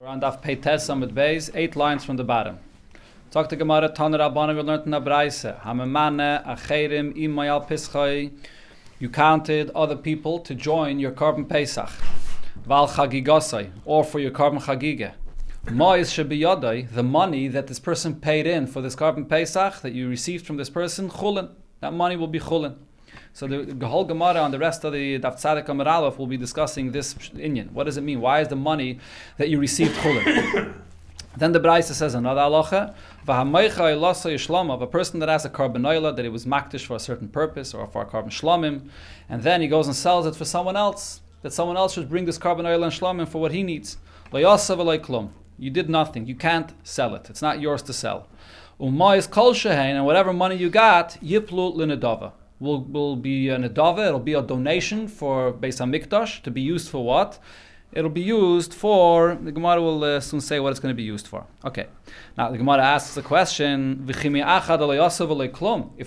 We're on Daf Peites Amud Beis, 8 lines from the bottom. Talk to Gemara Tanur Rabbanan. We learned in the Braise. Hamemane acherim imayal pischai. You counted other people to join your Korban Pesach. Val chagigosai, or for your Korban Chagige. Mois shebiyodai, the money that this person paid in for this Korban Pesach that you received from this person, chulin. That money will be chulin. So the whole Gemara on the rest of the Daf Tzaddik Amud Aleph will be discussing this inyan. What does it mean? Why is the money that you received chulin? Then the Braisa says another halacha: v'hamaycha ilasa yishlama, of a person that has a korban oila that it was makdish for a certain purpose or for a korban shlomim, and then he goes and sells it for someone else. That someone else should bring this korban oila and shlomim for what he needs. Lo yasav v'lo klum. You did nothing. You can't sell it. It's not yours to sell. Umayis kol shehein, and whatever money you got, yiplu l'nedava. Will be a nedava. It'll be a donation for Beis HaMikdash to be used for what? It'll be used for, the Gemara will soon say what it's going to be used for. Okay. Now the Gemara asks the question, if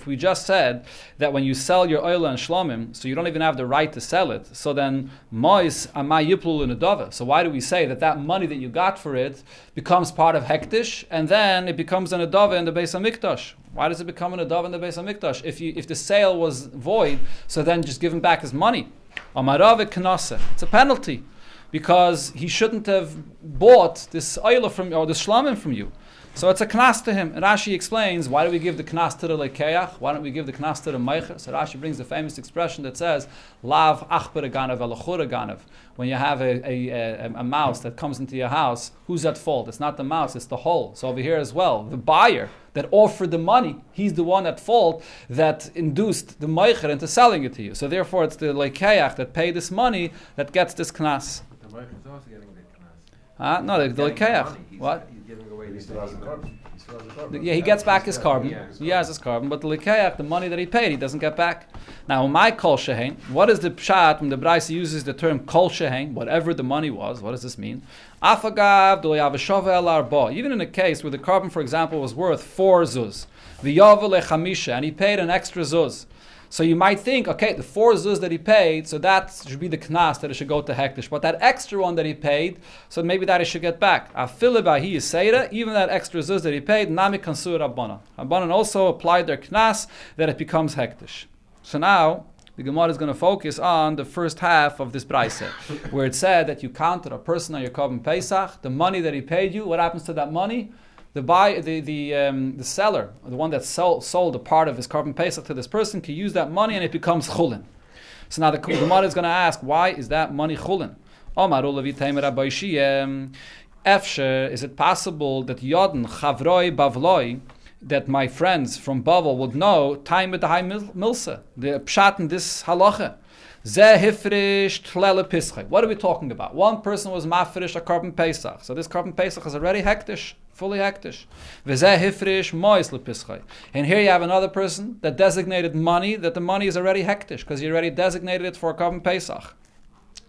we just said that when you sell your oil and shlomim, so you don't even have the right to sell it, so then so why do we say that money that you got for it becomes part of hektish, and then it becomes an nedava in the Beis HaMikdash? Why does it become an nedava in the Beis HaMikdash? If the sale was void, so then just give him back his money. It's a penalty, because he shouldn't have bought this oil from you, or the shlamim from you. So it's a knas to him. And Rashi explains, why do we give the knas to the lekeach? Why don't we give the knas to the meicher? So Rashi brings the famous expression that says, lav achber ganav elachur ganav. When you have a mouse that comes into your house, who's at fault? It's not the mouse, it's the hole. So over here as well, the buyer that offered the money, he's the one at fault that induced the meicher into selling it to you. So therefore it's the lekeach that paid this money that gets this knas. The meicher is also getting the knas. No, the lekeach. What? He's giving away the Yeah, he gets back his carbon. He has his carbon, but the lekeach, the money that he paid, he doesn't get back. Now, my kol shehein, what is the pshat when the Braisa uses the term kol shehein, whatever the money was? What does this mean? Afagav do yav shove el arba. Even in a case where the carbon, for example, was worth 4 zuz, v'yav lechamisha, and he paid an extra zuz. So you might think, okay, the 4 zuz that he paid, so that should be the knas that it should go to hektish. But that extra one that he paid, so maybe that he should get back. Afilibahi yisayra, even that extra zuz that he paid, nami kansur rabbanan. Rabbanan also applied their knas that it becomes hektish. So now the Gemara is going to focus on the first half of this Braisa, where it said that you counted a person on your Korban Pesach, the money that he paid you. What happens to that money? The seller, the one that sold a part of his Korban Pesach to this person, can use that money and it becomes chulin. So now the Gemara is going to ask, why is that money chulin? Is it possible that Yodin Chavroi Bavloi, that my friends from Bavel would know time with the high milsa, the pshat in this halacha? What are we talking about? One person was mafresh a Korban Pesach, so this Korban Pesach is already hektish, fully hektish. And here you have another person that designated money, that the money is already hektish, because he already designated it for a Korban Pesach.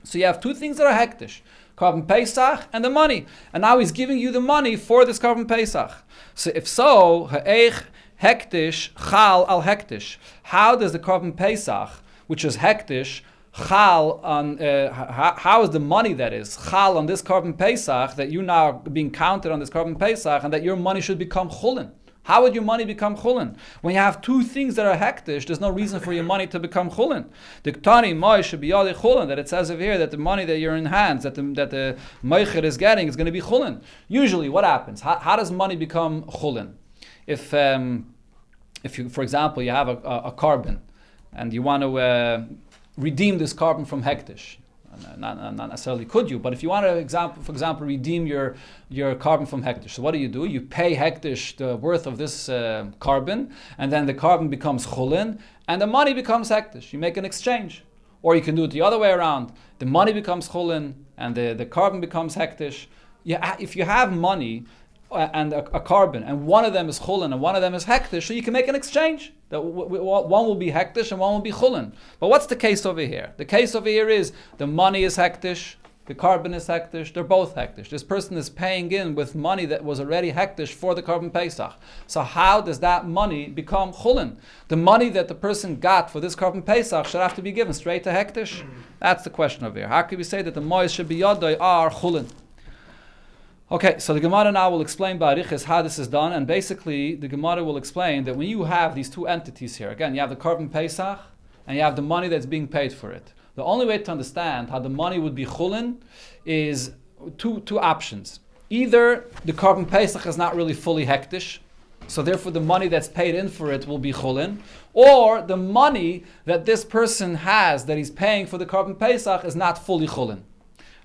So you have two things that are hektish: Korban Pesach and the money. And now he's giving you the money for this Korban Pesach. So if so, ha'eich hektish chal al hektish. How does the Korban Pesach, which is hektish, chal on, how is the money that is chal on this Korban Pesach, that you now are being counted on this Korban Pesach, and that your money should become chulin? How would your money become chulin? When you have two things that are hektish, there's no reason for your money to become chulin. Diktani moy should be yadi chulin, that it says over here that the money that you're in hands, that the meicher is getting, is going to be chulin. Usually, what happens? How does money become chulin? If you, for example, you have a carbon, and you want to redeem this carbon from hektish. Not necessarily could you, but if you want to, for example, redeem your carbon from hektish, so what do? You pay hektish the worth of this carbon, and then the carbon becomes chulin, and the money becomes hektish. You make an exchange. Or you can do it the other way around. The money becomes chulin, and the carbon becomes hektish. If you have money and a carbon, and one of them is chulin and one of them is hektish, so you can make an exchange. That one will be hektish and one will be chulin. But what's the case over here? The case over here is the money is hektish, the carbon is hektish, they're both hektish. This person is paying in with money that was already hektish for the Korban Pesach. So how does that money become chulin? The money that the person got for this Korban Pesach should have to be given straight to hektish. That's the question over here. How can we say that the mois should be yodai are chulin? Okay, so the Gemara now will explain Barichas how this is done, and basically the Gemara will explain that when you have these two entities here, again, you have the Korban Pesach and you have the money that's being paid for it. The only way to understand how the money would be chulin is two options. Either the Korban Pesach is not really fully hektish, so therefore the money that's paid in for it will be chulin, or the money that this person has that he's paying for the Korban Pesach is not fully chulin.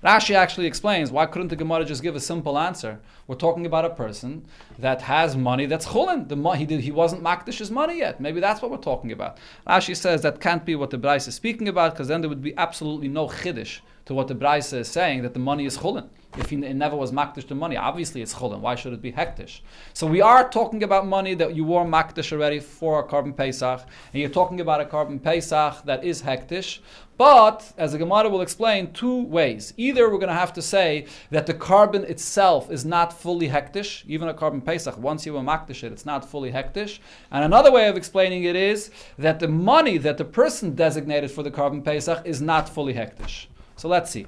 Rashi actually explains, why couldn't the Gemara just give a simple answer? We're talking about a person that has money that's chulin. He wasn't makdish his money yet. Maybe that's what we're talking about. Rashi says that can't be what the Braisa is speaking about, because then there would be absolutely no chiddush to what the Braisa is saying, that the money is chulin. If he never was makdish the money, obviously it's chulin. Why should it be hektish? So we are talking about money that you were makdish already for a Korban Pesach, and you're talking about a Korban Pesach that is hektish. But, as the Gemara will explain, two ways. Either we're going to have to say that the carbon itself is not fully hektish, even a Korban Pesach, once you were makdish it, it's not fully hektish. And another way of explaining it is that the money that the person designated for the Korban Pesach is not fully hektish. So let's see.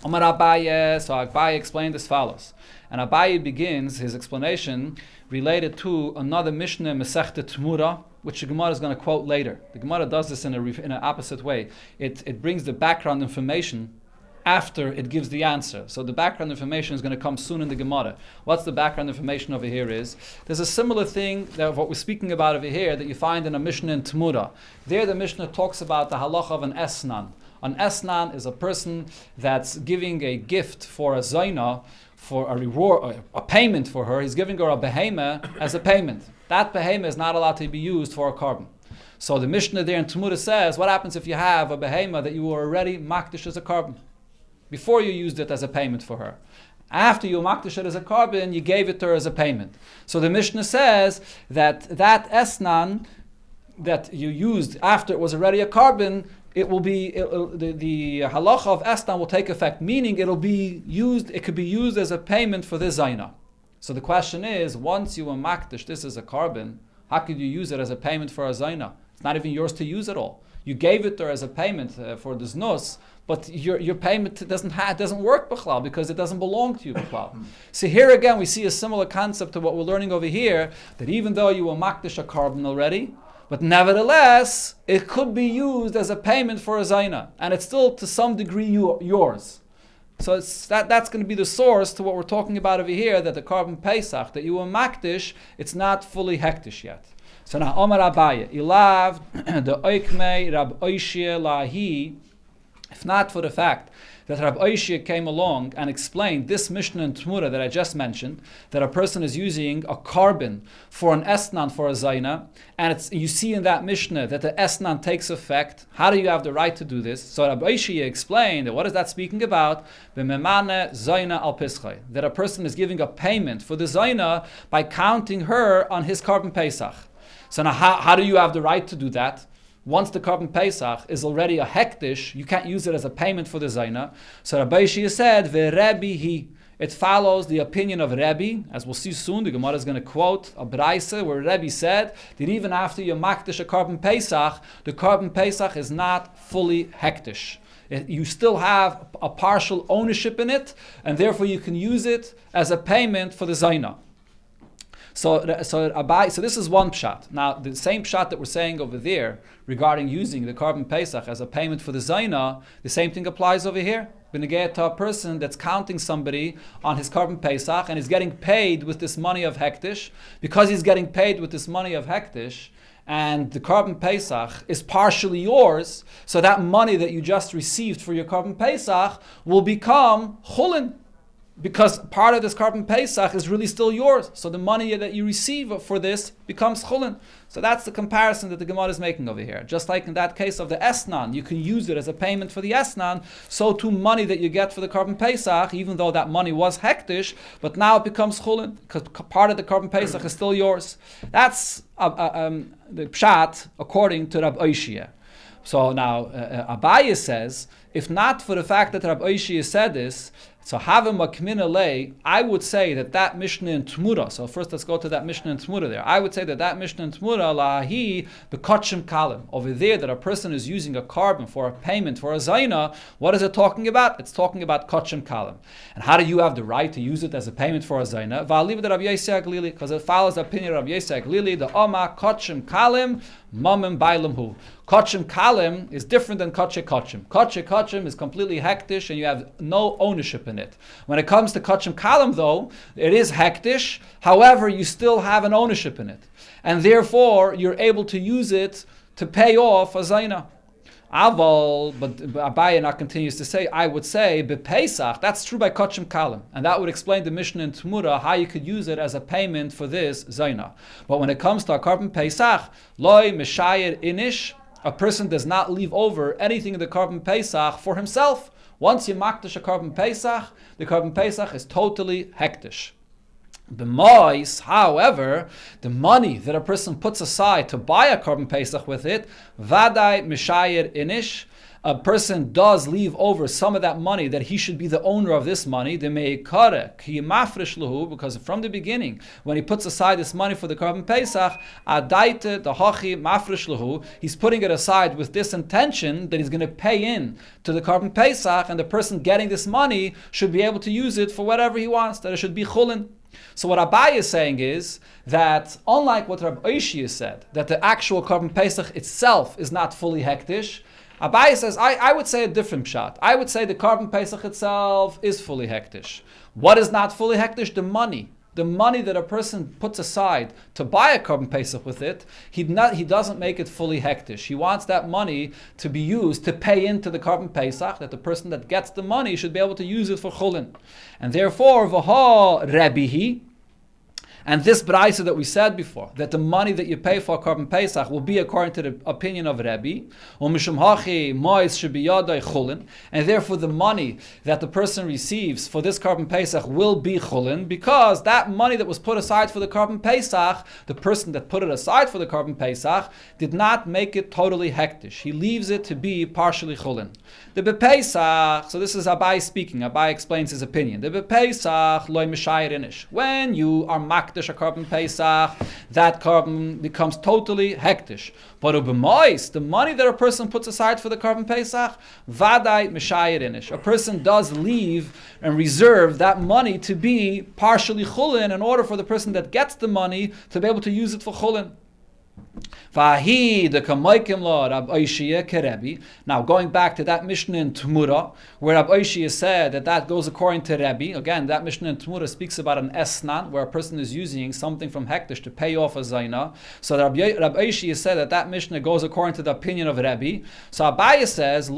Omar Abaye, so Abaye explained as follows. And Abaye begins his explanation related to another Mishnah, Masechta Tmura, which the Gemara is going to quote later. The Gemara does this in an opposite way. It brings the background information after it gives the answer. So the background information is going to come soon in the Gemara. What's the background information over here is, there's a similar thing that what we're speaking about over here that you find in a Mishnah in Tmura. There the Mishnah talks about the halacha of an esnan. An esnan is a person that's giving a gift for a zaina, for a reward, a payment for her. He's giving her a behema as a payment. That behema is not allowed to be used for a carbon. So the Mishnah there in Tmura says, what happens if you have a behema that you were already makdish as a carbon before you used it as a payment for her? After you makdish it as a carbon, you gave it to her as a payment. So the Mishnah says that esnan that you used after it was already a carbon, it will be the halacha of esnan will take effect, meaning it could be used as a payment for this zaina. So the question is, once you were makdish this as a carbon, how could you use it as a payment for a zaina? It's not even yours to use at all. You gave it to her as a payment for the znus, but your payment doesn't work b'chlal because it doesn't belong to you b'chlal. So here again we see a similar concept to what we're learning over here, that even though you were makdish a carbon already, but nevertheless, it could be used as a payment for a zaina, and it's still to some degree yours. So that's going to be the source to what we're talking about over here, that the Korban Pesach, that you were makdish, it's not fully hektish yet. So now, Omar Abaye, ilav the oikmei Rab Oishia lahi, if not for the fact that Rab Oishia came along and explained this Mishnah in Tmura that I just mentioned, that a person is using a carbon for an esnan for a zaina, and you see in that Mishnah that the esnan takes effect. How do you have the right to do this? So Rab Oishia explained that what is that speaking about? B'memane zaina al pischai, that a person is giving a payment for the zaina by counting her on his Korban Pesach. So now how do you have the right to do that? Once the Korban Pesach is already a hektish, you can't use it as a payment for the zaina. So Rabbi Shia said, "Ve'Rebbi hi." It follows the opinion of Rebbe, as we'll see soon. The Gemara is going to quote a Braisa where Rebbe said that even after you makdish a Korban Pesach, the Korban Pesach is not fully hektish. You still have a partial ownership in it, and therefore you can use it as a payment for the zaina. So this is one pshat. Now, the same pshat that we're saying over there regarding using the Korban Pesach as a payment for the zaina, the same thing applies over here. B'negei to a person that's counting somebody on his Korban Pesach and is getting paid with this money of hektish. Because he's getting paid with this money of hektish, and the Korban Pesach is partially yours, so that money that you just received for your Korban Pesach will become chulin, because part of this Korban Pesach is really still yours. So the money that you receive for this becomes chulin. So that's the comparison that the Gemara is making over here. Just like in that case of the esnan, you can use it as a payment for the esnan, so too money that you get for the Korban Pesach, even though that money was hektish, but now it becomes chulin, because part of the Korban Pesach is still yours. That's the pshat according to Rab Oishia. So now Abaye says, if not for the fact that Rab Oishia said this, So havim makmina lei, I would say that Mishnah in Tmura. So first let's go to that Mishnah in Tmura there. I would say that Mishnah in Tmura lahi bekachim kalim. Over there that a person is using a carbon for a payment for a zayna. What is it talking about? It's talking about kachim kalim. And how do you have the right to use it as a payment for a zayna? Va'aliv de Rabbi Yossi Aglili, because it follows the opinion of Rabbi Yossi Aglili. The Oma kachim kalim mamim bailam hu. Kachim kalim is different than kachim kachim. Kachim kachim is completely hektish and you have no ownership in it. When it comes to kachim kalim though, it is hektish, however you still have an ownership in it. And therefore you're able to use it to pay off a zayna. Aval, but Abaye now continues to say, I would say, Pesach, that's true by Kachim Kalim. And that would explain the Mishnah in Tmura, how you could use it as a payment for this Zaina. But when it comes to a carbon Pesach, Loi Meshayir Inish, a person does not leave over anything in the carbon Pesach for himself. Once you makdash a carbon Pesach, the carbon Pesach is totally hektish. The mois, however, the money that a person puts aside to buy a carbon pesach with it, vadai mishayir inish, a person does leave over some of that money that he should be the owner of this money, the meikare ki mafresh lahu, because from the beginning, when he puts aside this money for the carbon pesach, adaite the hachi mafresh lahu, he's putting it aside with this intention that he's going to pay in to the carbon pesach, and the person getting this money should be able to use it for whatever he wants, that it should be chulin. So what Abaye is saying is that, unlike what Rabbi Oishia said, that the actual carbon pesach itself is not fully hektish, Abaye says, I would say a different pshat. I would say the carbon pesach itself is fully hektish. What is not fully hektish? The money. The money that a person puts aside to buy a carbon pesach with it, he doesn't make it fully hektish. He wants that money to be used to pay into the carbon pesach, that the person that gets the money should be able to use it for chulin. And therefore, v'ha rebihi, and this braisa that we said before, that the money that you pay for carbon pesach will be according to the opinion of Rebbe, and therefore the money that the person receives for this carbon pesach will be chulin, because that money that was put aside for the carbon pesach, the person that put it aside for the carbon pesach did not make it totally hektish. He leaves it to be partially chulin. The bepesach, so this is Abai speaking. Abai explains his opinion. The bepesach loy mishayir inish. When you are makdash a carbon pesach, that carbon becomes totally hektish. But ubemois, the money that a person puts aside for the carbon pesach, vadai mishayir inish. A person does leave and reserve that money to be partially chulin in order for the person that gets the money to be able to use it for chulin. Now going back to that Mishnah in Tmura, where Rabbi Oishia said that goes according to Rebbe. Again, that Mishnah in Tmura speaks about an esnan, where a person is using something from hektish to pay off a zayna. So Rabbi Oishia said that Mishnah goes according to the opinion of Rebbe. So Abaye says,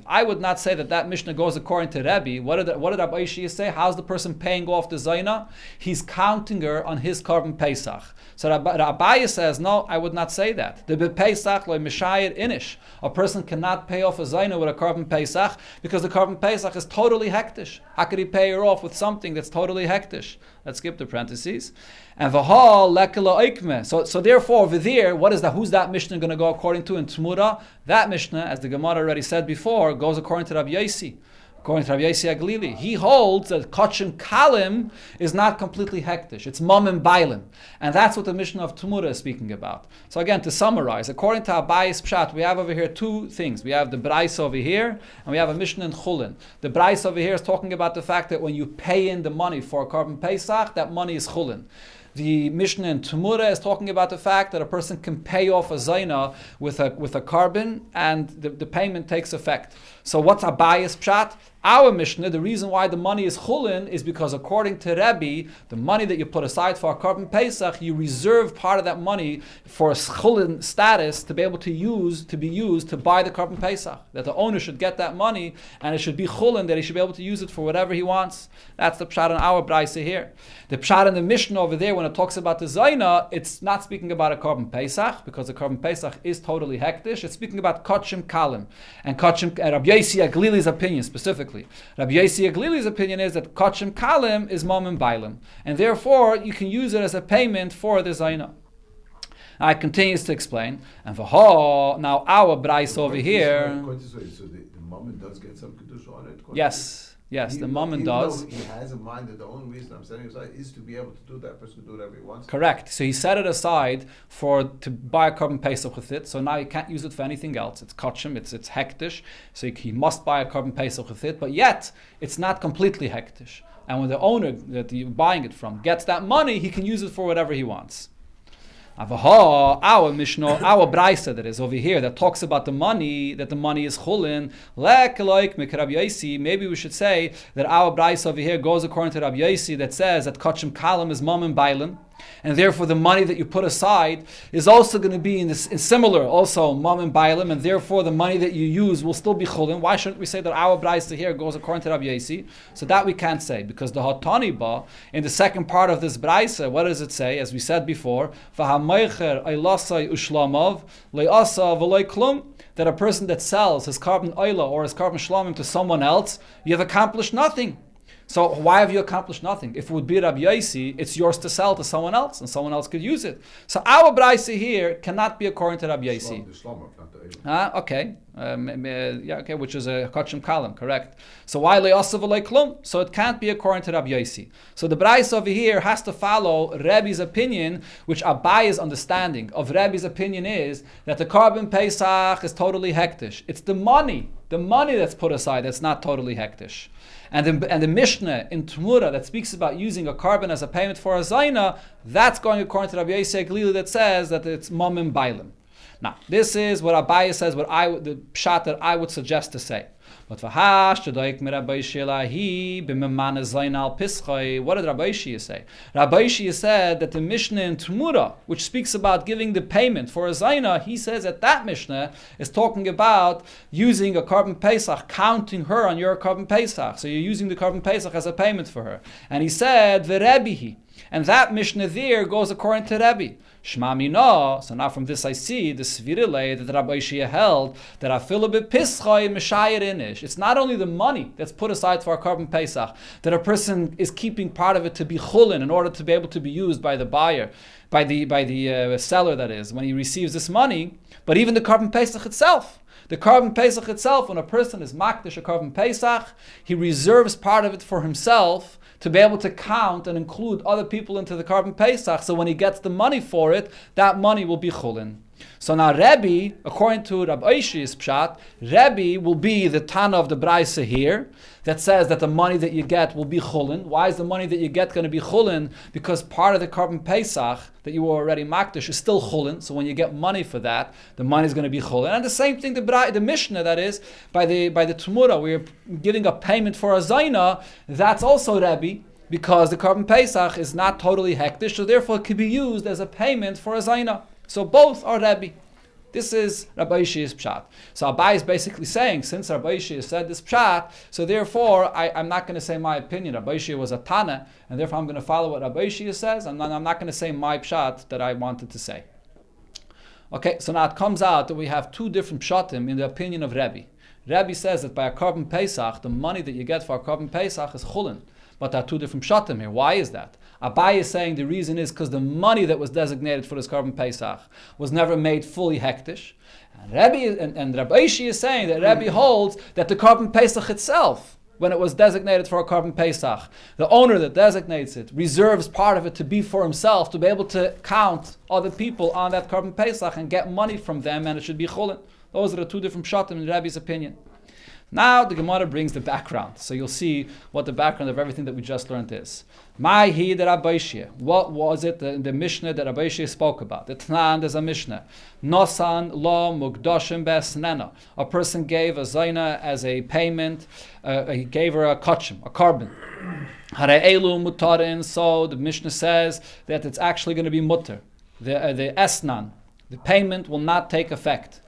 I would not say that Mishnah goes according to Rebbe. What did Rabbi Oishia say? How's the person paying off the zayna? He's counting her on his carbon pesach. So Abaye says, no, I would not say that. The Pesach loy mishayir inish. A person cannot pay off a zayna with a carbon Pesach because the carbon Pesach is totally hektish. How could he pay her off with something that's totally hektish? Let's skip the parentheses. And v'hal lekela oikme. So therefore, over there, who's that Mishnah going to go according to in Tmura? That Mishnah, as the Gemara already said before, goes according to Rabbi Yossi. According to Rabbi Yossi Aglili, he holds that kachim kalim is not completely hektish. It's mamim bailim. And that's what the Mishnah of Tmura is speaking about. So again, to summarize, according to Abaye's pshat, we have over here two things. We have the Braisa over here, and we have a Mishnah in Chulin. The Braisa over here is talking about the fact that when you pay in the money for a carbon Pesach, that money is Chulin. The Mishnah in Tmura is talking about the fact that a person can pay off a zayna with a carbon, and the payment takes effect. So what's Abaye's pshat? Our Mishnah, the reason why the money is chulin is because according to Rebbe, the money that you put aside for a carbon pesach, you reserve part of that money for a chulin status to be able to be used to buy the carbon pesach. That the owner should get that money and it should be chulin, that he should be able to use it for whatever he wants. That's the pshat in our brayse here. The pshat in the Mishnah over there, when it talks about the zayna, it's not speaking about a carbon pesach because the carbon pesach is totally hektish. It's speaking about kachim kalim and Rabbi Yossi Aglili's opinion specifically. Rabbi Yossi Aglili's opinion is that kachim kalim is mamim bailim, and therefore you can use it as a payment for the zayna. Now it continues to explain, and now our brayso over here. So the moment does get some kedusha on it. Yes, the moment does. He has in mind that the only reason I'm setting aside is to be able to do that. Person can do whatever he wants. Correct. So he set it aside to buy a carbon pesach with it. So now he can't use it for anything else. It's kachim, it's hektish. So he must buy a carbon pesach with it. But yet it's not completely hektish. And when the owner that you're buying it from gets that money, he can use it for whatever he wants. Our Mishnah, our Braisa that is over here that talks about the money, that the money is chulin. Maybe we should say that our Braisa over here goes according to Rabbi Yosi that says that kachim kalam is mom and bailim. And therefore the money that you put aside is also going to be in similar, also mom and bailim, and therefore the money that you use will still be chulin. Why shouldn't we say that our Braisa here goes according to Rabbi Yosi? So that we can't say, because the Hatani Ba, in the second part of this Braisa, what does it say? As we said before, that a person that sells his carbon oila or his carbon shlamim to someone else, you have accomplished nothing. So why have you accomplished nothing? If it would be Rabbi Yosi, it's yours to sell to someone else, and someone else could use it. So our Braisa here cannot be according to Rabbi Yosi. Okay. Which is a kachim kalam, correct. So why le'asav klum? So it can't be according to Rabbi Yosi. So the Braisa over here has to follow Rabbi's opinion, which Abaye's understanding of Rabbi's opinion is that the carbon pesach is totally hektish. It's the money that's put aside that's not totally hektish. And the Mishnah in Tmura that speaks about using a carbon as a payment for a zayna, that's going according to Rabbi Yosef Glili that says that it's mamim bailim. Now, this is what Abaye says, the pshat that I would suggest to say. But what did Rabbi Shia say? Rabbi Shia said that the Mishnah in Tmura, which speaks about giving the payment for a zayna, he says that Mishnah is talking about using a carbon pesach, counting her on your carbon pesach. So you're using the carbon pesach as a payment for her. And he said, V'Rebbihi. And that Mishnah there goes according to Rebbe. Shma Mina. So now from this I see the Svirile that Rabbi Shia held that afilu bepischai meshayir inish. It's not only the money that's put aside for a carbon pesach, that a person is keeping part of it to be chulin in order to be able to be used by the buyer, by the seller, that is, when he receives this money, but even the carbon pesach itself. The carbon pesach itself, when a person is makdish a carbon pesach, he reserves part of it for himself to be able to count and include other people into the carbon pesach. So when he gets the money for it, that money will be chulin. So now Rebbe, according to Rabbi Ishi's pshat, Rebbe will be the Tana of the Braisa here that says that the money that you get will be chulin. Why is the money that you get going to be chulin? Because part of the carbon pesach that you were already makdish is still chulin. So when you get money for that, the money is going to be chulin. And the same thing, the Mishnah, that is, by the Tumura, we're giving a payment for a zayna, that's also Rebbe, because the carbon pesach is not totally hektish, so therefore it can be used as a payment for a zayna. So both are Rebbe. This is Rabbi Yishi's pshat. So Abai is basically saying, since Rabbi Yishi said this pshat, so therefore I'm not going to say my opinion. Rabbi Yishi was a Tana, and therefore I'm going to follow what Rabbi Yishi says, and I'm not going to say my pshat that I wanted to say. Okay, so now it comes out that we have two different pshatim in the opinion of Rebbe. Rebbe says that by a carbon pesach, the money that you get for a carbon pesach is chulin. But there are two different pshatim here. Why is that? Abai is saying the reason is because the money that was designated for this carbon pesach was never made fully hektish. And Rabbi Ishi is saying that Rebbe holds that the carbon pesach itself, when it was designated for a carbon pesach, the owner that designates it reserves part of it to be for himself, to be able to count other people on that carbon pesach and get money from them, and it should be chulin. Those are the two different pshatim in Rebbe's opinion. Now the Gemara brings the background, so you'll see what the background of everything that we just learned is. Ma'hi de Rabbi Shia. What was it, the Mishnah that Rabbi Shia spoke about? The Tnan, there's a Mishnah. Nosan lo mugdoshim besnena. A person gave a zayna as a payment. He gave her a kachim, a carbon. Hare elu mutarin. So the Mishnah says that it's actually going to be mutter. The esnan, the payment will not take effect.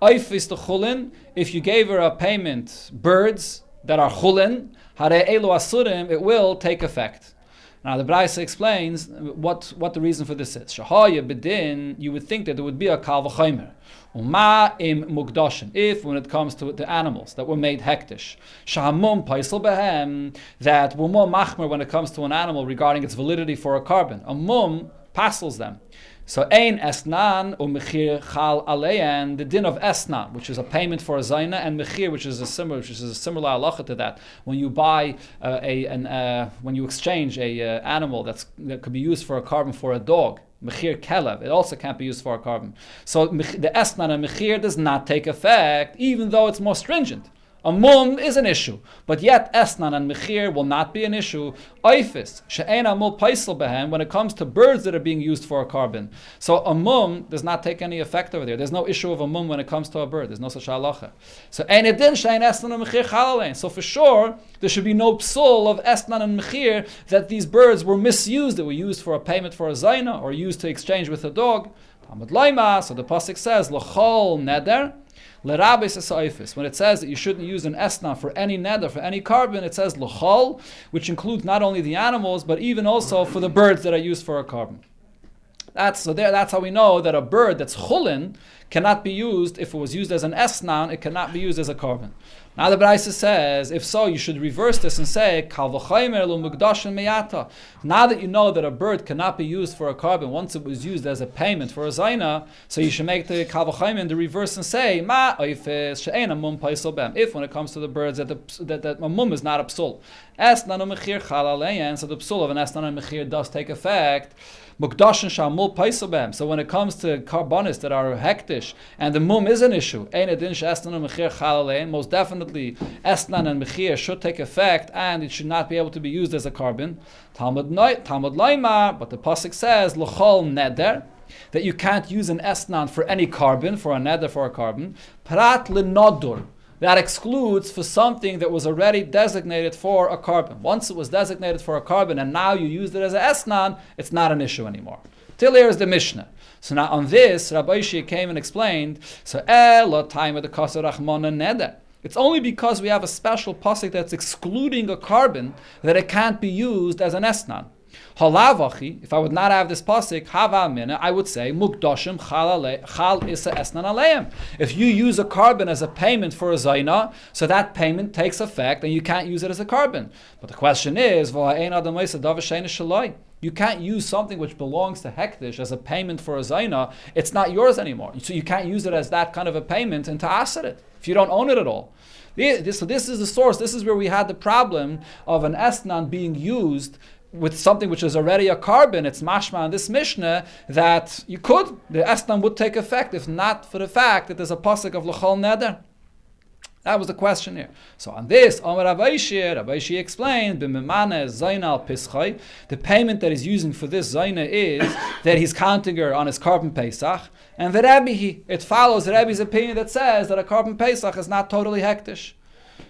Oif is the chulin. If you gave her a payment, birds that are chulin, hare elu asurim, it will take effect. Now the Braisa explains what the reason for this is. Shahaya bedin, you would think that there would be a kal v'chaymer. Uma im mugdoshin, if when it comes to the animals that were made hektish. Shahamum paisel behem, that we're more machmer when it comes to an animal regarding its validity for a carbon. A mum passels them. So ein esnan umechir chal alein, the din of esnan, which is a payment for a zayna, and mechir, which is a similar halacha to that. When you buy when you exchange a animal that could be used for a carbon for a dog, mechir kelev, it also can't be used for a carbon. So the esnan and mechir does not take effect, even though it's more stringent. A mum is an issue, but yet esnan and mechir will not be an issue. Oifis she'ein amul paisel behem, when it comes to birds that are being used for a carbon. So a mum does not take any effect over there. There's no issue of a mum when it comes to a bird. There's no such halacha. So ein edin she'ein esnan and mechir chalalein. So for sure there should be no psul of esnan and mechir that these birds were misused, that were used for a payment for a zayna or used to exchange with a dog. Talmud Laima. So the pasuk says l'chol neder. When it says that you shouldn't use an esna for any neder, for any carbon, it says l'chol, which includes not only the animals, but even also for the birds that are used for a carbon. That's how we know that a bird that's chulin cannot be used. If it was used as an esnan, it cannot be used as a carbon. Now the Braisa says, if so, you should reverse this and say, kal v'chaymer lo mukdashin meyata. Now that you know that a bird cannot be used for a carbon once it was used as a payment for a zayna, so you should make the kal v'chaymer in the reverse and say, ma oifes she'ein amum paisel bem. If when it comes to the birds that a mum is not a psul. Esnan u'mechir chal alein, so the psul of an esnan and mechir does take effect. Mukdashin shamul paisel bem. So when it comes to carbonis that are hektish and the mum is an issue, ein edin she'esnan u'mechir chal alein, most definitely esnan and mechir should take effect and it should not be able to be used as a carbon. Talmud Laima, but the pasuk says l'chol neder, that you can't use an esnan for any carbon, for a neder for a carbon. Prat l'nodur, that excludes for something that was already designated for a carbon. Once it was designated for a carbon and now you used it as an esnan, it's not an issue anymore. Till here is the Mishnah. So now on this, Rabbi Shia came and explained, so elo time of the kasar rachmana neder. It's only because we have a special pasuk that's excluding a carbon that it can't be used as an esnan. Halavachi, if I would not have this pasuk, hava mina, I would say mukdashim chal isa esnan aleim. If you use a carbon as a payment for a zayna, so that payment takes effect and you can't use it as a carbon. But the question is, you can't use something which belongs to hektish as a payment for a zayna. It's not yours anymore. So you can't use it as that kind of a payment and to asset it if you don't own it at all. So this is the source. This is where we had the problem of an esnan being used with something which is already a carbon. It's mashma in this Mishnah that the esnan would take effect if not for the fact that there's a pasuk of l'chol neder. That was the question here. So on this, Rabbi Shia explained, the payment that he's using for this zayna is that he's counting her on his carbon pesach, and the Rebbe, it follows the Rebbe's opinion that says that a carbon pesach is not totally hektish.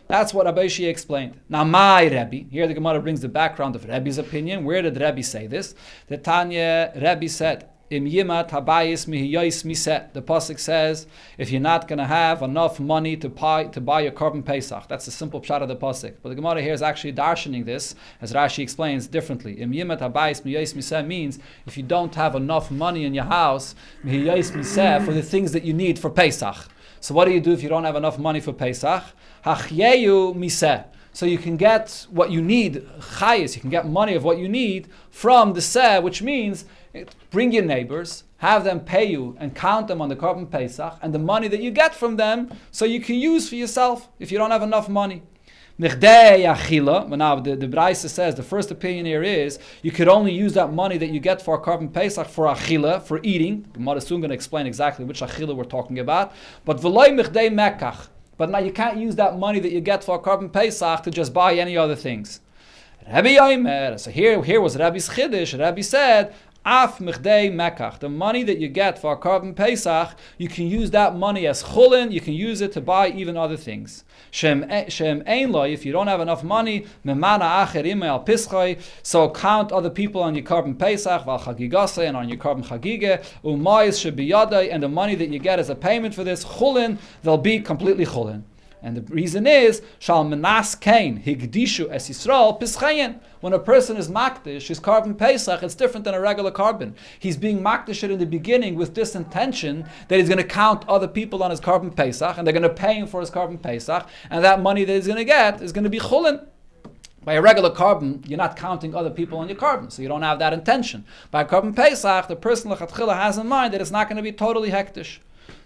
That's what Rabbi Shia explained. Now my Rebbe, here the Gemara brings the background of Rebbe's opinion. Where did Rebbe say this? The Tanya, Rebbe said, Im yimat habayis mihiyos miset. The pasuk says, if you're not going to have enough money to buy your carbon pesach. That's the simple pshat of the pasuk. But the Gemara here is actually darshaning this, as Rashi explains differently. Im yimat habayis mihiyos miset means if you don't have enough money in your house, mihiyos miset, for the things that you need for Pesach. So what do you do if you don't have enough money for Pesach? Hachyeyu miseh. So you can get what you need, chayis, you can get money of what you need from the seh, which means bring your neighbors, have them pay you and count them on the carbon pesach, and the money that you get from them, so you can use for yourself if you don't have enough money. Nechdei achila, but now the Braisa says, the first opinion here is, you could only use that money that you get for a carbon pesach for achila, for eating. The Gemara is soon going to explain exactly which achila we're talking about. But v'loi nechdei mekach. But now you can't use that money that you get for a carbon pesach to just buy any other things. Rabbi Yomer, so here was Rabbi's chiddush. Rabbi said, Af mechdei mekach. The money that you get for a carbon pesach, you can use that money as chulin. You can use it to buy even other things. Shem ein lo, if you don't have enough money, memana acher imei al pischai. So count other people on your carbon pesach, val chagigase, and on your carbon chagige. Umayis shebiyadai, and the money that you get as a payment for this chulin, they'll be completely chulin. And the reason is, shal menas kain higdishu es Yisrael pischayin. When a person is makdish, his carbon pesach, it's different than a regular carbon. He's being makdish in the beginning with this intention that he's going to count other people on his carbon pesach, and they're going to pay him for his carbon pesach, and that money that he's going to get is going to be chulin. By a regular carbon, you're not counting other people on your carbon, so you don't have that intention. By a carbon Pesach, the person l'chatchila has in mind that it's not going to be totally hektish.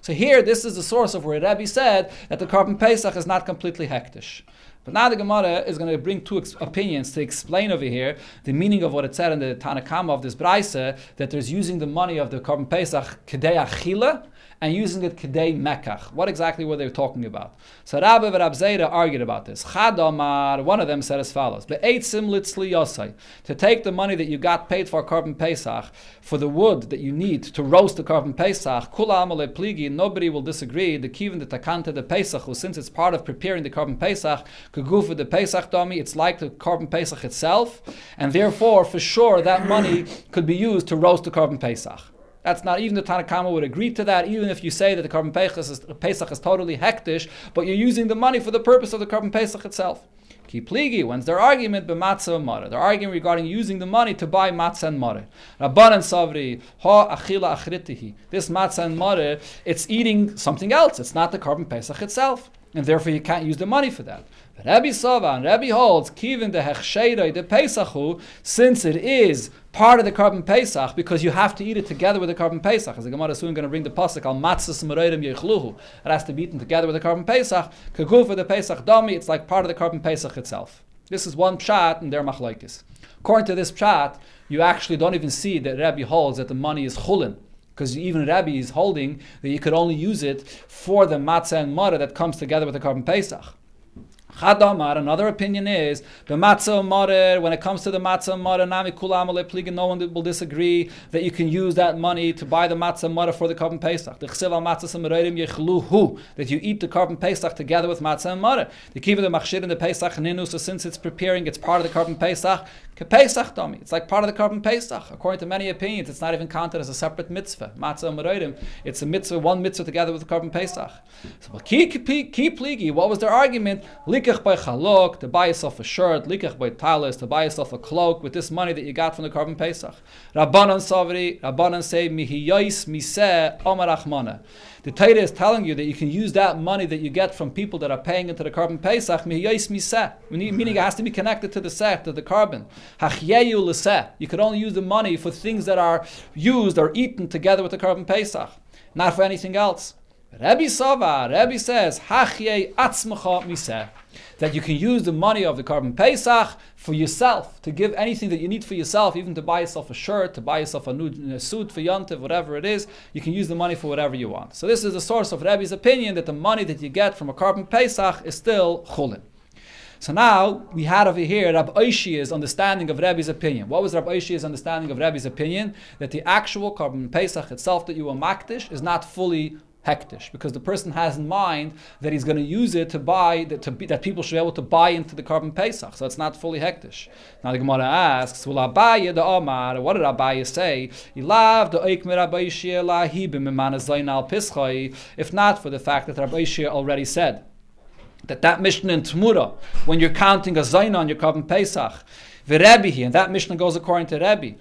So here, this is the source of where Rebbe said that the carbon Pesach is not completely hektish. But now the Gemara is going to bring two opinions to explain over here the meaning of what it said in the Tanakama of this Braise, that there's using the money of the carbon Pesach kedei achila and using it kedei mekach. What exactly were they talking about? So Rabbi and Rab Zera argued about this. Chad Amar, one of them said as follows: Be'etzim litzli yosai, to take the money that you got paid for carbon Pesach for the wood that you need to roast the carbon Pesach. Kula amale pligi, nobody will disagree. The kivin the takanta the Pesach, since it's part of preparing the carbon Pesach. Kugufa the Pesach dummy, it's like the carbon Pesach itself, and therefore, for sure, that money could be used to roast the carbon Pesach. That's not, even the Tanakama would agree to that, even if you say that the carbon Pesach is totally hektish, but you're using the money for the purpose of the carbon Pesach itself. Ki pligi, when's their argument? B'matzah and mara. They're arguing regarding using the money to buy matzah and mara. Rabbanan savri, ha achila achritihi. This matzah and mara, it's eating something else. It's not the carbon Pesach itself. And therefore you can't use the money for that. But Rabbi Sava and Rabbi holds, kivin the hechsheiroi the Pesachu, since it is part of the carbon Pesach, because you have to eat it together with the carbon Pesach. As the Gemara is soon going to bring the pasuk al matzah s'meroidim yechluhu. It has to be eaten together with the carbon Pesach. Kaguf for the Pesach dami, it's like part of the carbon Pesach itself. This is one pshat in their machlokes. According to this pshat, you actually don't even see that Rabbi holds that the money is chulin. Because even Rabbi is holding that you could only use it for the matzah and mara that comes together with the carbon Pesach. Chadamar, another opinion is the matzah marer. When it comes to the matzah marer, nami kulam ale pliga, no one will disagree that you can use that money to buy the matzah marer for the carbon Pesach. The chsiv al matzah samareirim yechluhu, that you eat the carbon Pesach together with matzah and marer. The kiva the machshir in the Pesach ninu, so since it's preparing, it's part of the carbon Pesach. Pesach dami, it's like part of the carbon Pesach. According to many opinions, it's not even counted as a separate mitzvah. Matzah and mareirim, it's a mitzvah, one mitzvah together with the carbon Pesach. So ki pligi, what was their argument? Likach by chalok, to buy yourself a shirt, likach by talis, to buy yourself a cloak with this money that you got from the carbon Pesach. Rabbanan savri, Rabbanan say mihiyais miseh omar achmana. The Torah is telling you that you can use that money that you get from people that are paying into the carbon Pesach, mihiyais miseh, meaning it has to be connected to the seh, to the carbon. Hachyeyu l'seh, you can only use the money for things that are used or eaten together with the carbon Pesach, not for anything else. Rabbi Sava, Rabbi says, Hachyei atzmacha miseh, that you can use the money of the carbon Pesach for yourself, to give anything that you need for yourself, even to buy yourself a shirt, to buy yourself a new suit for Yontiv, whatever it is, you can use the money for whatever you want. So this is the source of Rabbi's opinion that the money that you get from a carbon Pesach is still chulin. So now we had over here Rab Oishia's understanding of Rabbi's opinion. What was Rab Oishia's understanding of Rabbi's opinion? That the actual carbon Pesach itself that you were makdish is not fully hektish, because the person has in mind that he's going to use it to buy, that people should be able to buy into the carbon Pesach. So it's not fully hektish. Now the Gemara asks, "Will Abaye the Omar? What did Abaye say? Ilav the Oikmer Rabbi Shia lahi b'memana zayin al pischai." If not for the fact that Rabbi Shia already said that Mishnah in Tmura, when you're counting a zayin on your carbon Pesach, V'Rebbe, and that Mishnah goes according to Rebbe.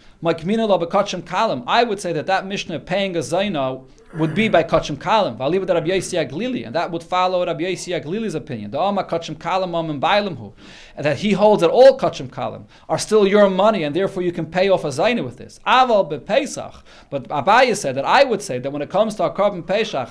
I would say that Mishnah paying a zayna would be by kachim kalim. V'aliv Rabbi Yossi Aglili, and that would follow Rabbi Yossi Aglili's opinion. The Oma kachim kalim am and bailimhu, and that he holds that all kachim kalim are still your money, and therefore you can pay off a zayna with this. Aval bePesach, but Abaye said that I would say that when it comes to a carbon Pesach,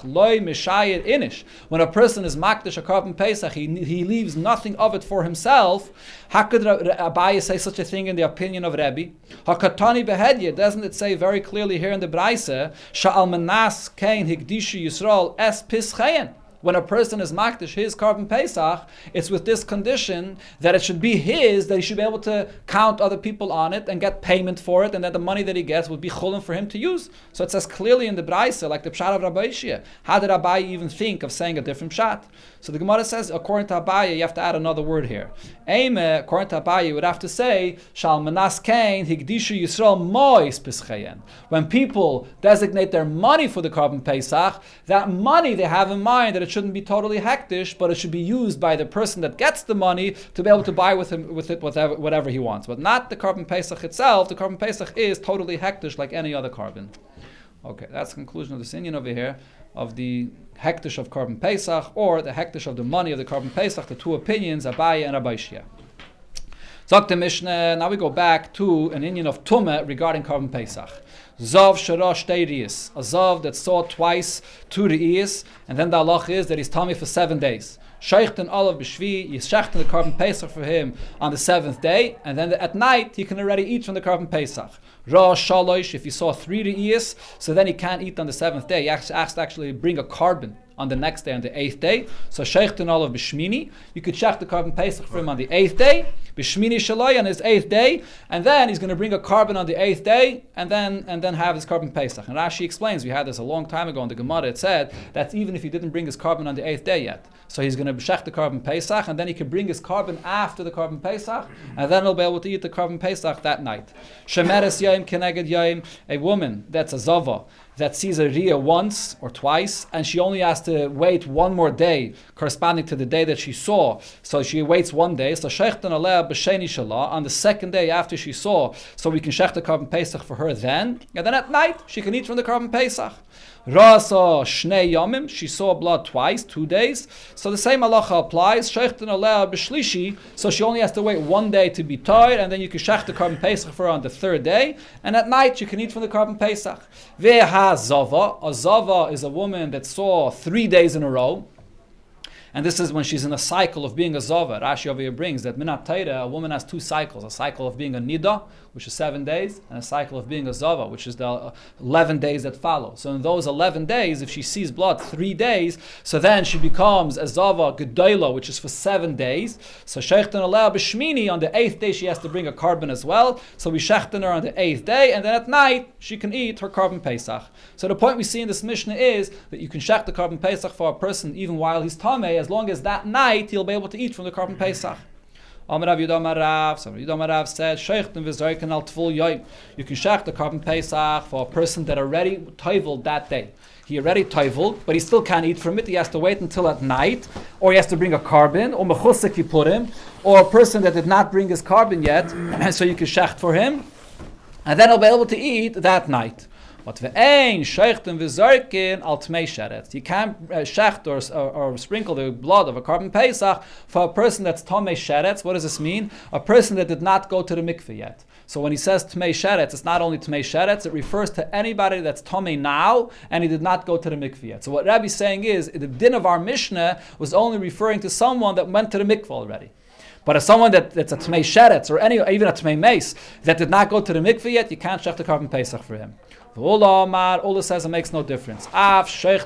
loy mishayir inish, when a person is makdish a carbon Pesach, he leaves nothing of it for himself. How could Abaye say such a thing in the opinion of Rebbe? Hakatani behedye, doesn't it say very clearly here in the Braise, sha'al manas kein higdishu Yisrael es pischayen? When a person is makdish his carbon Pesach, it's with this condition that it should be his, that he should be able to count other people on it and get payment for it, and that the money that he gets would be chulin for him to use. So it says clearly in the Braise, like the pshat of Rabbi Shia. How did Abaye even think of saying a different pshat? So the Gemara says, according to Abaye, you have to add another word here. Eime, according to Abaye, you would have to say, Shal manas kain higdishu Yisrael mois pischayen. When people designate their money for the carbon Pesach, that money they have in mind that it shouldn't be totally hektish, but it should be used by the person that gets the money to be able to buy with it whatever he wants. But not the carbon Pesach itself. The carbon Pesach is totally hektish like any other carbon. Okay, that's the conclusion of this inyan over here of the hektish of carbon Pesach, or the hektish of the money of the carbon Pesach, the two opinions, Abaye and Rabbi Shia. Zok the Mishnah, now we go back to an inyan of Tumah regarding Korban Pesach. Zav sharash teirius, a zav that saw twice 2 re'iyos, and then the halach is that he's tummy for 7 days. Sheichten olav b'shvi, you shechten the Korban Pesach for him on the 7th day, and then at night he can already eat from the Korban Pesach. Ra shalosh, if he saw 3 re'iyos, so then he can't eat on the 7th day. He has to actually bring a carbon on the next day, on the 8th day. So sheichten olav b'shmini, you could shecht the Korban Pesach for him on the 8th day, b'shmini shaloi on his 8th day, and then he's going to bring a carbon on the 8th day, and then have his Korban Pesach. And Rashi explains, we had this a long time ago in the Gemara, it said that's even if he didn't bring his carbon on the 8th day yet. So he's going to shecht the Korban Pesach, and then he can bring his carbon after the Korban Pesach, and then he'll be able to eat the Korban Pesach that night. Shemeres Yom Keneged Yom, a woman that's a Zava, that sees a Riyah once or twice, and she only has to wait 1 more day, corresponding to the day that she saw. So she waits 1 day. So Shechten Aleh B'Sheni Shalah, on the 2nd day after she saw, so we can shecht the Korban Pesach for her then, and then at night she can eat from the Korban Pesach. Rasa Shnei Yomim, she saw blood twice, 2 days. So the same halacha applies. Shechten Aleh B'Shlishi, so she only has to wait 1 day to be tired, and then you can shecht the Korban Pesach for her on the 3rd day, and at night you can eat from the Korban Pesach. Zava. A Zava is a woman that saw 3 days in a row. And this is when she's in a cycle of being a Zava. Rashi over here brings that Minat Torah, a woman has 2 cycles. A cycle of being a Nida, which is 7 days, and a cycle of being a Zava, which is the 11 days that follow. So in those 11 days, if she sees blood 3 days, so then she becomes a Zava Gedola, which is for 7 days. So Shechten Aleh B'Shmini, on the 8th day she has to bring a carbon as well. So we shechten her on the 8th day, and then at night she can eat her Korban Pesach. So the point we see in this Mishnah is that you can shecht the Korban Pesach for a person even while he's Tameh, as long as that night he'll be able to eat from the Korban Pesach. Amar Rav Yudam Rav, so Yudam Rav said, Sheichten v'zorken al tful yoim. You can shecht the Korban Pesach for a person that already toiveled that day. He already toiveled, but he still can't eat from it. He has to wait until at night, or he has to bring a carbon, or mechusek yipurim, or a person that did not bring his carbon yet, and so you can shecht for him, and then he'll be able to eat that night. But ve'ein sheichten v'zorken al tmei sheretz. You can't shecht or sprinkle the blood of a Korban Pesach for a person that's tamei sheretz. What does this mean? A person that did not go to the mikveh yet. So when he says tmei sheretz, it's not only tmei sheretz, it refers to anybody that's tamei now and he did not go to the mikveh yet. So what Rabbi's saying is, the din of our Mishnah was only referring to someone that went to the mikveh already. But if someone that's a tmei sheretz or even a tmei meis that did not go to the mikveh yet, you can't shecht the Korban Pesach for him. Ula says it makes no difference. Just like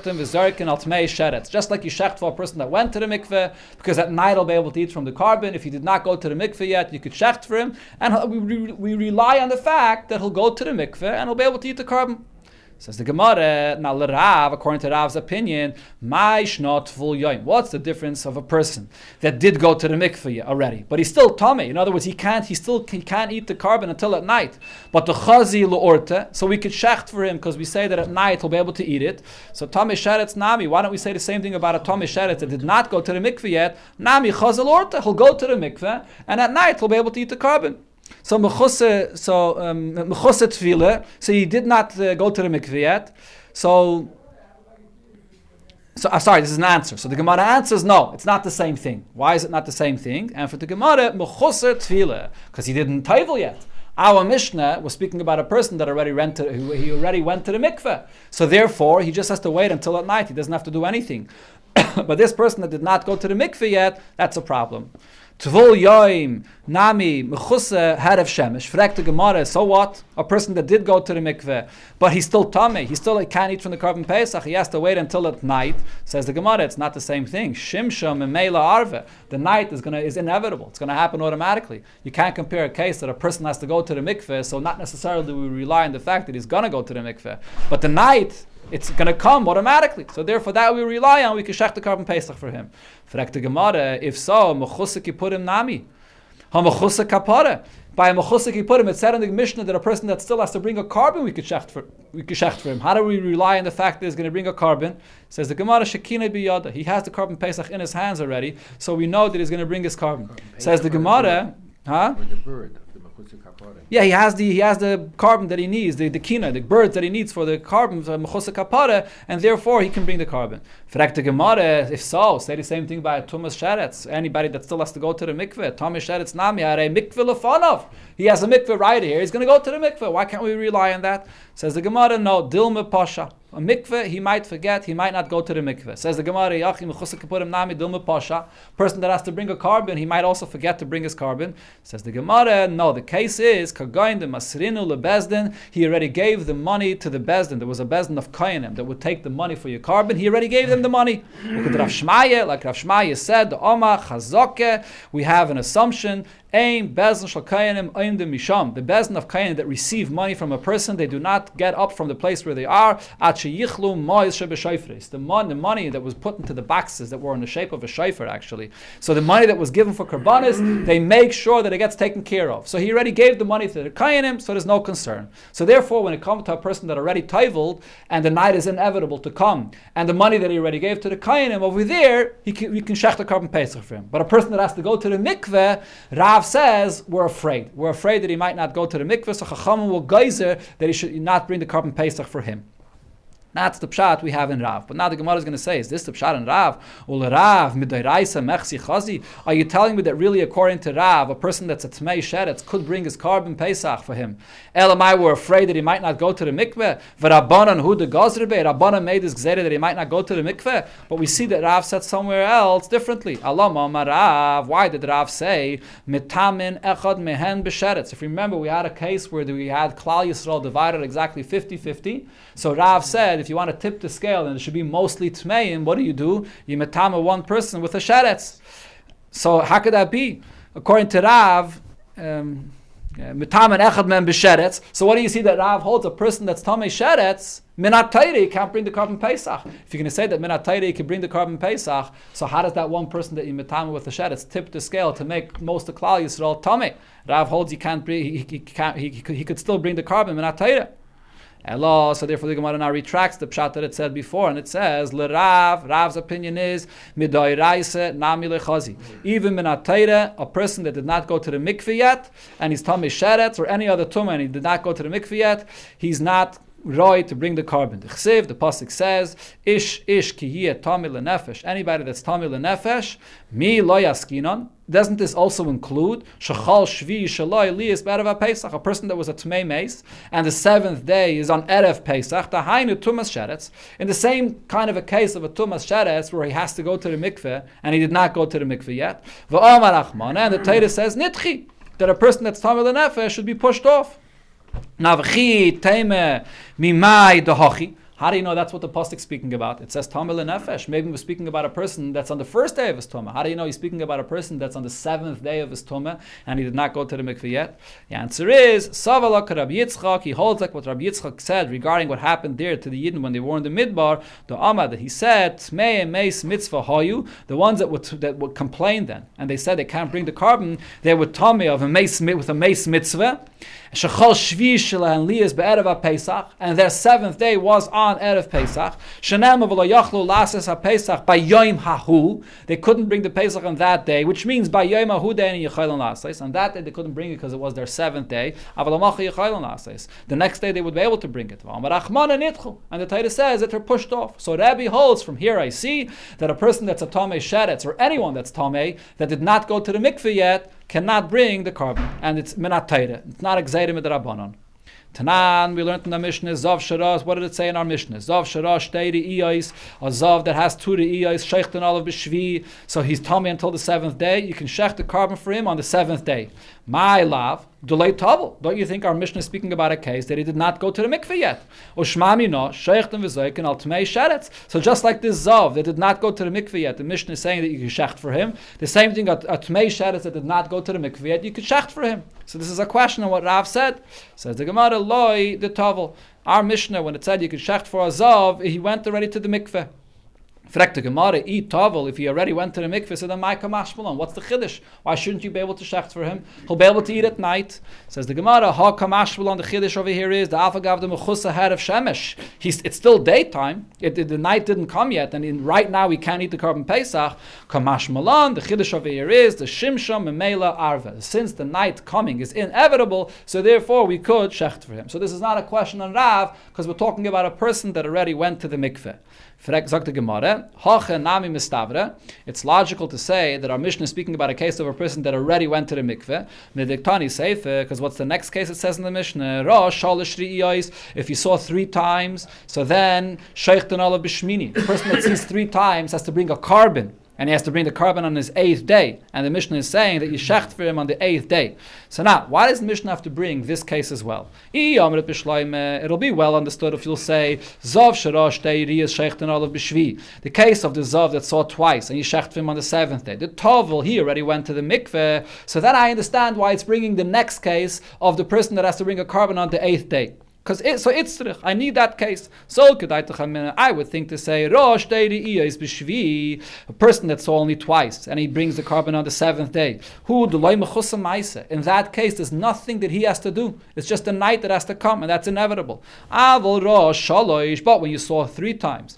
you shecht for a person that went to the mikveh, because at night he'll be able to eat from the carbon. If he did not go to the mikveh yet, you could shecht for him. And we rely on the fact that he'll go to the mikveh and he'll be able to eat the carbon. Says the Gemara, now Rav, according to Rav's opinion, what's the difference of a person that did go to the mikveh already, but he's still tummy? In other words, he can't eat the carbon until at night. But the chazi l'orte, so we could shecht for him because we say that at night he'll be able to eat it. So tummy sheretz nami. Why don't we say the same thing about a tummy sheretz that did not go to the mikveh yet? Nami chazi l'orte, he'll go to the mikveh and at night he'll be able to eat the carbon. So mechuse tefillah. So he did not go to the mikveh yet. Sorry, this is an answer. So the Gemara answers, no, it's not the same thing. Why is it not the same thing? And for the Gemara, mechuse tefillah, because he didn't toivel yet. Our Mishnah was speaking about a person that already went to the mikveh. So therefore, he just has to wait until at night. He doesn't have to do anything. But this person that did not go to the mikveh yet, that's a problem. Tvul yoim nami mechuse harav shemesh. Fragt the Gemara, so what? A person that did go to the mikveh, but he's still tummy. He still can't eat from the Korban Pesach. He has to wait until at night. Says the Gemara, it's not the same thing. Shimsha memela arve. The night is inevitable. It's going to happen automatically. You can't compare a case that a person has to go to the mikveh. So not necessarily do we rely on the fact that he's going to go to the mikveh, but the night, it's going to come automatically. So therefore, that we rely on. We can shecht the Korban Pesach for him. Fragt the Gemara, if so, mechusek yipurim nami, ha mechusek kapara. By a mechusek yipurim, it said in the Mishnah that a person that still has to bring a carbon, we could shecht for him. How do we rely on the fact that he's going to bring a carbon? Says the Gemara, shekina biyada. He has the Korban Pesach in his hands already, so we know that he's going to bring his carbon. Says the Gemara, Or the bird of the Yeah, he has the carbon that he needs, the kina, the birds that he needs for the carbon, mechusa kapara, and therefore he can bring the carbon. Fragt the Gemara, if so, say the same thing by Tumas Sheretz. Anybody that still has to go to the mikveh, Tumas Sheretz Nami, are a mikveh lefanov. He has a mikveh right here, he's going to go to the mikveh. Why can't we rely on that? Says the Gemara, no, Dilma Pasha. A mikveh, he might forget, he might not go to the mikveh. Says the Gemara, Yachim mechusa kapurim nami Dilma Pasha. Person that has to bring a carbon, he might also forget to bring his carbon. Says the Gemara, no, the case is, Kagain de Masrinu lebezdin, he already gave the money to the bezdin. There was a bezdin of Kainim that would take the money for your carbon. He already gave them the money. Like Rav Shmaya said, the Oma Chazokeh, we have an assumption, Ein bezdin shel Kainim ein de misham. The bezdin of Kainim that receive money from a person, they do not get up from the place where they are. The money that was put into the boxes that were in the shape of a shofar, actually. So the money that was given for karbanis, they make sure that it gets taken care of. So he already gave the money to the Kainim, so there's no concern. So therefore, when it comes to a person that already taiveled, and the night is inevitable to come, and the money that he already gave to the Kainim over there, we can shech the carbon pesach for him. But a person that has to go to the mikveh, Rav says, we're afraid. We're afraid that he might not go to the mikveh, so Chachamim will geyser that he should not bring the carbon pesach for him. That's the pshat we have in Rav. But now the Gemara is going to say, is this the pshat in Rav? Are you telling me that really according to Rav, a person that's a Tmei Sheretz could bring his carbon pesach for him? Elamai were afraid that he might not go to the mikveh. V'Rabbanan hu de gazrebe. Rabbanan made his gzera that he might not go to the mikveh. But we see that Rav said somewhere else differently. Allah Ma'amar Rav. Why did Rav say mitamin echad mehen b'sheretz? If you remember, we had a case where we had Klal Yisrael divided exactly 50-50. So Rav said, if you want to tip the scale and it should be mostly tmeim, what do? You metama one person with a sheretz. So how could that be? According to Rav, metamen echad men b'sheretz. So what do you see that Rav holds? A person that's tamei sheretz, minat tairi can't bring the carbon pesach. If you're going to say that minat tairi can bring the carbon pesach, so how does that one person that you metame with the sheretz tip the scale to make most of Klal Yisrael tamei? Rav holds he can't bring. He could still bring the carbon minat tairi. So therefore the Gemara now retracts the pshat that it said before, and it says, Rav's opinion is, Midoiraise nami lechazi. Even minatayre, a person that did not go to the mikveh yet, and he's tamei sheretz, or any other tumah, and he did not go to the mikveh yet, he's not right to bring the carbon. The Chsiv, the pasuk says, Ish ki yeh tamei lenefesh. Anybody that's tamei lenefesh, mi lo yaskinon. Doesn't this also include shachal shvi shaloi liyas b'erev Pesach, a person that was a tmei meis, and the seventh day is on erev Pesach, tahainu tumas sheretz, in the same kind of a case of a tumas sheretz where he has to go to the mikveh and he did not go to the mikveh yet. V'omar achmana, and the Torah says nitchi, that a person that's tamei lenefesh should be pushed off. Navchi teime mimai dehachi. How do you know that's what the pasuk is speaking about? It says tamei lenefesh. Maybe we're speaking about a person that's on the first day of his tumah. How do you know he's speaking about a person that's on the seventh day of his tumah and he did not go to the mikveh yet? The answer is Savalak Rabbi Yitzchak. He holds like what Rabbi Yitzchak said regarding what happened there to the Yidden when they were in the Midbar. The Amad that he said Tmei meis mitzvah hayu. The ones that would complain then and they said they can't bring the carbon. They would tamei of a meis with a meis mitzvah. Shechal shvi shelahen liyas be'erev Pesach, and their seventh day was on erev Pesach. Shenem v'lo yachlu lases haPesach by yom hahu. They couldn't bring the Pesach on that day, which means by yom hahu day and yechalon lases. On that day they couldn't bring it because it was their seventh day. Avalamacha yechalon lases. The next day they would be able to bring it. And the Torah says that they're pushed off. So Rabbi holds from here. I see that a person that's a tamei sheretz or anyone that's tamei that did not go to the mikveh yet cannot bring the carbon, and it's minat taira. It's not exerim mit rabbanon. Tanan, we learned in the Mishnah, Zav Sharas, what did it say in our Mishnah? Zav Sharas, Shteiri Iyais, a Zav that has two Iyais, Shecht and Olav B'Shvi, so he's tummy until the seventh day, you can shecht the carbon for him on the seventh day. My love, Dulei Tavel. Don't you think our Mishnah is speaking about a case that he did not go to the mikveh yet? Ushmami no, Shecht and V'Zoikin al Tmei Sheretz. So just like this Zav that did not go to the mikveh yet, the Mishnah is saying that you can shecht for him. The same thing, a Tmei Sheretz that did not go to the mikveh yet, you could shecht for him. So this is a question on what Rav said. Says the Gemara, Loi the Tavel. Our Mishnah, when it said you could shecht for a Zav, he went already to the mikveh. Fragt the Gemara, eat Tavel, if he already went to the mikveh, so then Maika Mashmalon. What's the Chiddush? Why shouldn't you be able to shecht for him? He'll be able to eat at night. Says the Gemara, Ha Kamashmalon, the Chiddush over here is, the Alpha Gav the Mechusa head of Shemesh. It's still daytime. The night didn't come yet, and right now we can't eat the Korban Pesach. Kamashmalon, the Chiddush over here is, the Shimshon Memela Arva. Since the night coming is inevitable, so therefore we could shecht for him. So this is not a question on Rav, because we're talking about a person that already went to the mikveh. It's logical to say that our Mishnah is speaking about a case of a person that already went to the mikveh. Because what's the next case it says in the Mishnah? If you saw 3 times, so then the person that sees 3 times has to bring a carbon. And he has to bring the carbon on his 8th day. And the Mishnah is saying that you shecht for him on the 8th day. So now, why does the Mishnah have to bring this case as well? It'll be well understood if you'll say, Zav sharash teiriyas shechten olav b'shvi. The case of the Zav that saw twice, and you shecht for him on the 7th day. The Tovel, he already went to the mikveh. So then I understand why it's bringing the next case of the person that has to bring a carbon on the 8th day. I need that case. So I would think to say, a person that saw only twice, and he brings the carbon on the 7th day. In that case, there's nothing that he has to do. It's just the night that has to come, and that's inevitable. But when you saw 3 times,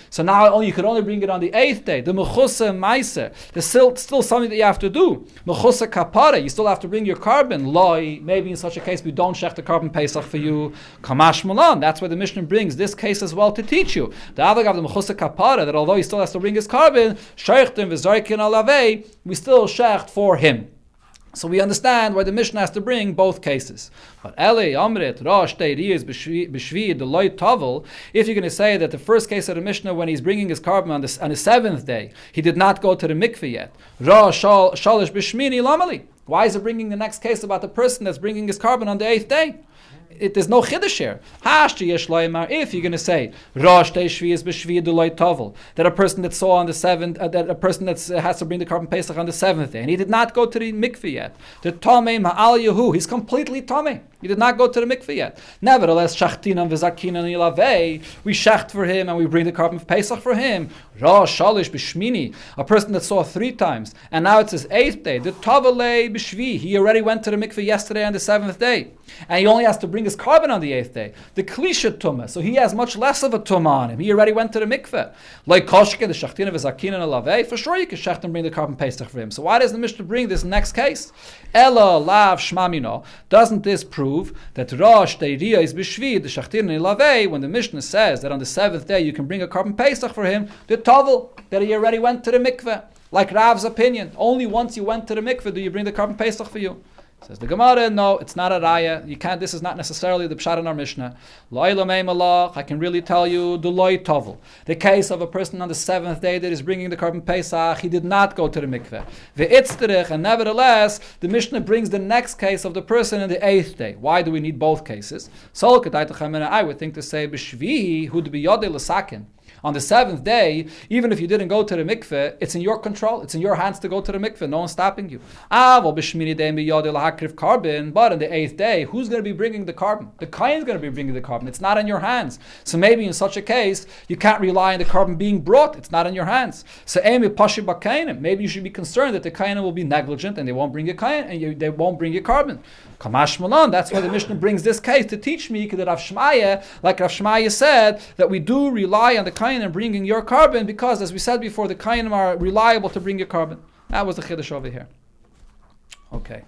so now you could only bring it on the 8th day. The mechusa meiser, there's still something that you have to do. Mechusa kapara, you still have to bring your carbon. Loi, maybe in such a case we don't shecht the carbon pesach for you. Kamash Malan. That's why the Mishnah brings this case as well to teach you. The Avagav the Mechusa Kapara, that although he still has to bring his carbon, Sheichtim v'Zarkin alavei, we still shecht for him. So we understand why the Mishnah has to bring both cases. But Eli Amrit Rosh Teiriyas B'Shvi Deloy Tavel, if you're going to say that the first case of the Mishnah, when he's bringing his carbon on the 7th day, he did not go to the mikveh yet. Rosh Shalish B'Shmini Lamali. Why is it bringing the next case about the person that's bringing his carbon on the 8th day? There's no chiddush here. If you're going to say Rosh Teishvi is b'Shvi Deloy Tovel, that a person that saw on the 7th, that a person that has to bring the carbon pesach on the 7th day, and he did not go to the mikveh yet. The Tomei Ma'al Yehu, he's completely Tomei. He did not go to the mikveh yet. Nevertheless, Shachtinan v'Zakinan Ilavei, we shecht for him and we bring the carbon pesach for him. Rosh Shalish b'Shmini, a person that saw 3 times, and now it's his 8th day. The Tovelei b'Shvi, he already went to the mikveh yesterday on the 7th day, and he only has to bring his carbon on the 8th day. The Klisha Tumah, so he has much less of a Tumah on him. He already went to the mikveh. Like Koshke, the Shachtinan v'Zakinan Ilavei, for sure you can shecht and bring the carbon pesach for him. So why does the Mishnah bring this next case? Ella lav shmamino. Doesn't this prove that Rosh Teiriya is b'Shvi, the Shachtinan Ilavei, when the Mishnah says that on the 7th day you can bring a carbon pesach for him, the Tovel, that he already went to the mikveh. Like Rav's opinion, only once you went to the mikveh do you bring the carbon pesach for you. Says the Gemara, no, it's not a raya. You can't. This is not necessarily the pshat in our Mishnah. I can really tell you the loy tovel, the case of a person on the 7th day that is bringing the carbon pesach. He did not go to the mikveh. Ve'itzterich, and nevertheless, the Mishnah brings the next case of the person in the 8th day. Why do we need both cases? So I would think to say b'shvihi hu d'biyodei l'sakin. On the 7th day, even if you didn't go to the mikveh, it's in your control. It's in your hands to go to the mikveh. No one's stopping you. But on the 8th day, who's going to be bringing the carbon? The kohen is going to be bringing the carbon. It's not in your hands. So maybe in such a case, you can't rely on the carbon being brought. It's not in your hands. So maybe you should be concerned that the kohen will be negligent and they won't bring your kohen and they won't bring your carbon. Kamash Malan. That's why the Mishnah brings this case to teach me that Rav Shmaya, like Rav Shmaya said, that we do rely on the kohen and bringing your carbon because, as we said before, the kohenim are reliable to bring your carbon. That was the chiddush over here. Okay.